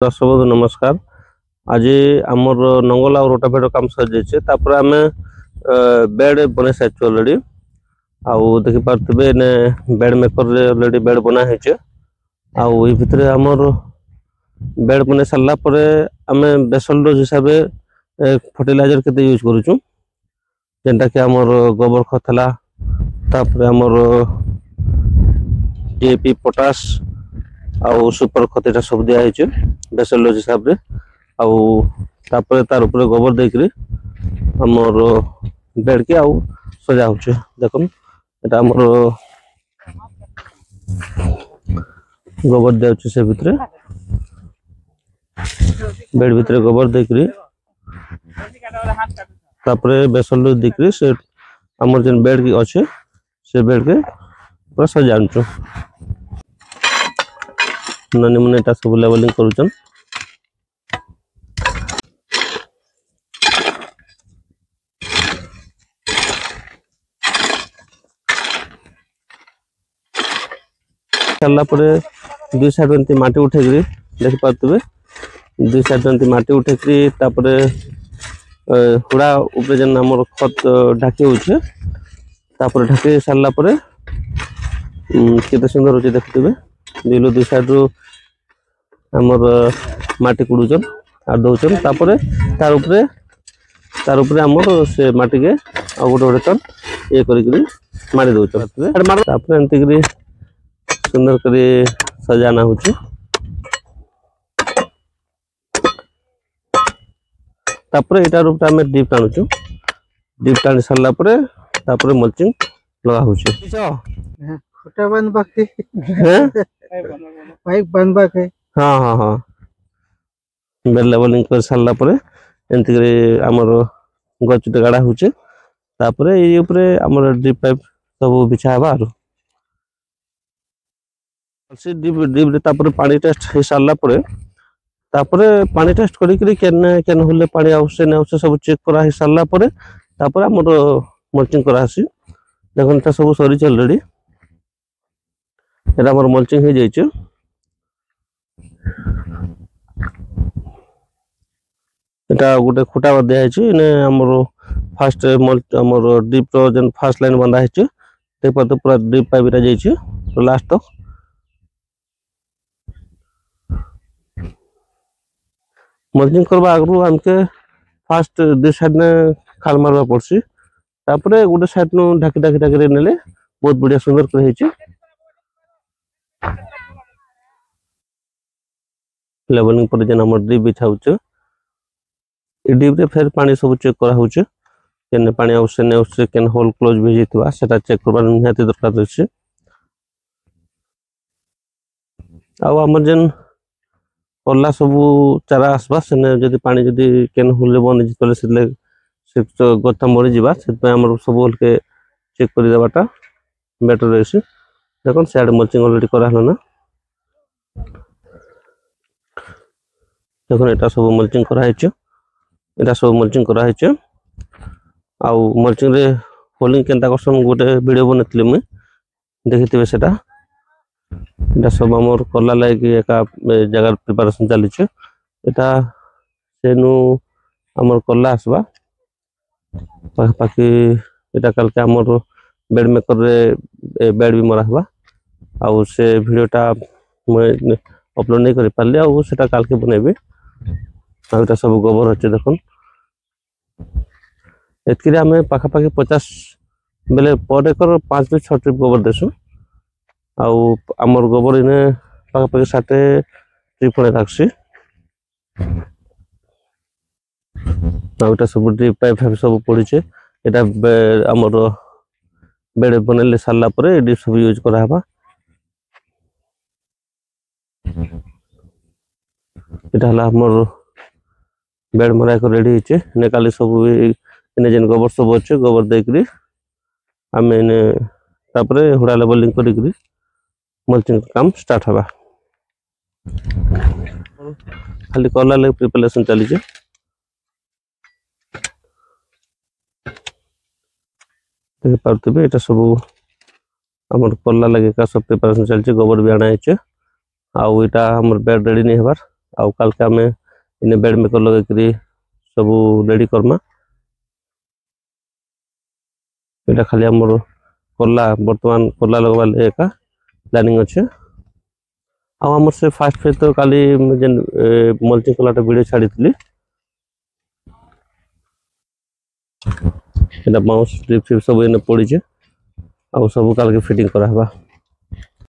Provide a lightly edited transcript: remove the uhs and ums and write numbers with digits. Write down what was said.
दर्शक बंधु नमस्कार। आज आमर नंगल और रोटावेटर काम सर जापर आम बेड बन सारी अलरेडी आउ देखी पारे ने बेड मेकर अलरेडी बेड बना आउ भितर आमर बेड बन सारापर आम बेसल डोज हिसाब से फर्टिलाइजर के यूज करुचु जेनटा कि आमर गोबर खत है आमर डीएपी पोटास आउ सुपर खत यहाँ सब दिखाई बेसल डोज हिसाब से आउ तार ऊपर गोबर देकर आमर बेड के आउ सजा हो देख यहाँ आमर गोबर दिया से भितर बेड भितर गोबर देकर बेसल डोज देकर से आमर जेन बेड की अच्छे से बेड के पूरा सजा ननी मुनि सब लेवलिंग करुचन दुई साइड एमती माटी उठे देखी पारे दुई साइड एमती माटी उठे हुड़ा उपरे जेन आमर खत ढाकी होचे ढाकी सारापर केते सुंदर होचे देखुथिबे दिलो दुई साइड रु आमर माटी कुड़ुचन आ दौचन तार उपरे आमर से माटी के आ गोटे गोटे टन ये करी मारी दौचन एमती सुंदर करी सजाना होची एटार ऊपर आम डीप टाणुचु डीप टाणी सारा पर मल्चिंग लगा होची छोटा बन बाकी पाइप बन बाकी हाँ हाँ हाँ बेड लेवलिंग कर सारा पर एमती आमर गचुटे गाड़ा होचे तापर ये ऊपर आमर डीप पाइप सब बिछा हवा पानी टेस्ट हो सारा पानी टेस्ट केन होले पानी आवश्य नहीं आवश्य सब चेक करा हो सारा आमर मल्चिंग करासी देखो सब सरी अलरेडी एटा आमर मल्चिंग हो जाइए एटा गोटे खुटा दिखाई आमर फास्ट आमर डीप जेन फास्ट लाइन बंधा है पूरा डीप पाइप जाइए लास्ट तक मल्चिंग करवा आगु आमके फास्ट दु साइड ने खाल मारवा पड़सी गोटे साइड नु ढाकी ढाकी ढाकी नेले बहुत बढ़िया सुंदर कर लेवलिंग पर जेन हमर डीप बिछा होचे ए डीप रे फिर पानी सब चेक करा होचे केने पानी आवश्य ने आवश्य केन होल क्लोज भी जेतबा सेटा चेक करबा निहाती दरकार होचे आ हमर जेन पल्ला सब चारा आसबा सेने जदि पानी जदि केन होले बन जितले से गथा मरी जिबा सेतपे हमर सब होल के चेक करि देबाटा बेटर रहसी देखन साइड मल्चिंग ऑलरेडी करा हला ना देखो एटा सब मल्चिंग करा हेचे एटा सब मल्चिंग करा हेचे आउ मल्चिंग रे होलिंग केनता करसन गोटे वीडियो बनथिले मैं देखिथिबे सेटा एटा सब हमर कला लागी एका जगह प्रिपरेशन चली छे एटा सेनु हमर कला आसबा पाखी एटा कल के हमर बेड मेकर रे बेड भी मरा हवा आउ से वीडियोटा मैं अपलोड नहीं करि पारली आउ सेटा काल के बनेबे आ एटा सब गोबर होचे देखन एतकी रे हमें पाखा पाखी 50 बेले पर एकर 5 से 6 ट्रिप गोबर देसु आउ आमर गोबर इने पाखा पाखी 60 ट्रिप खणे राखसी आ एटा सब ड्रिप पाइप सब पड़ीचे एटा आमर बेड बनले सारा पर ए सब यूज करा हवा एटा हला हमर बेड मरा को रेडी हिचे ने काली सब इने जेन गोबर सब अच्छे गोबर देकरी आम इने तापर हुड़ा लेवलिंग करी मल्चिंग काम स्टार्ट हवा खाली कला ले प्रिपरेशन चली देख पारे ये सब आमर कला लगे का सब प्रिपरेशन चलছে गोबर भी आना है आउ इटा हमर बेड रेडी नहीं हबार आउ काल के आमे इने बेड मेकर लगे करी सब रेडी करमा एटा खाली हमर कोला वर्तमान कोला लगवाले एका प्लानिंग अच्छे आ हमर से फास्ट फेज तो काली जेन मल्चिंग कोलाटा वीडियो छाड़ी थली एटा माउस स्ट्रिप सब इने पड़ी जे आ सब काल के फिटिंग करा हबा।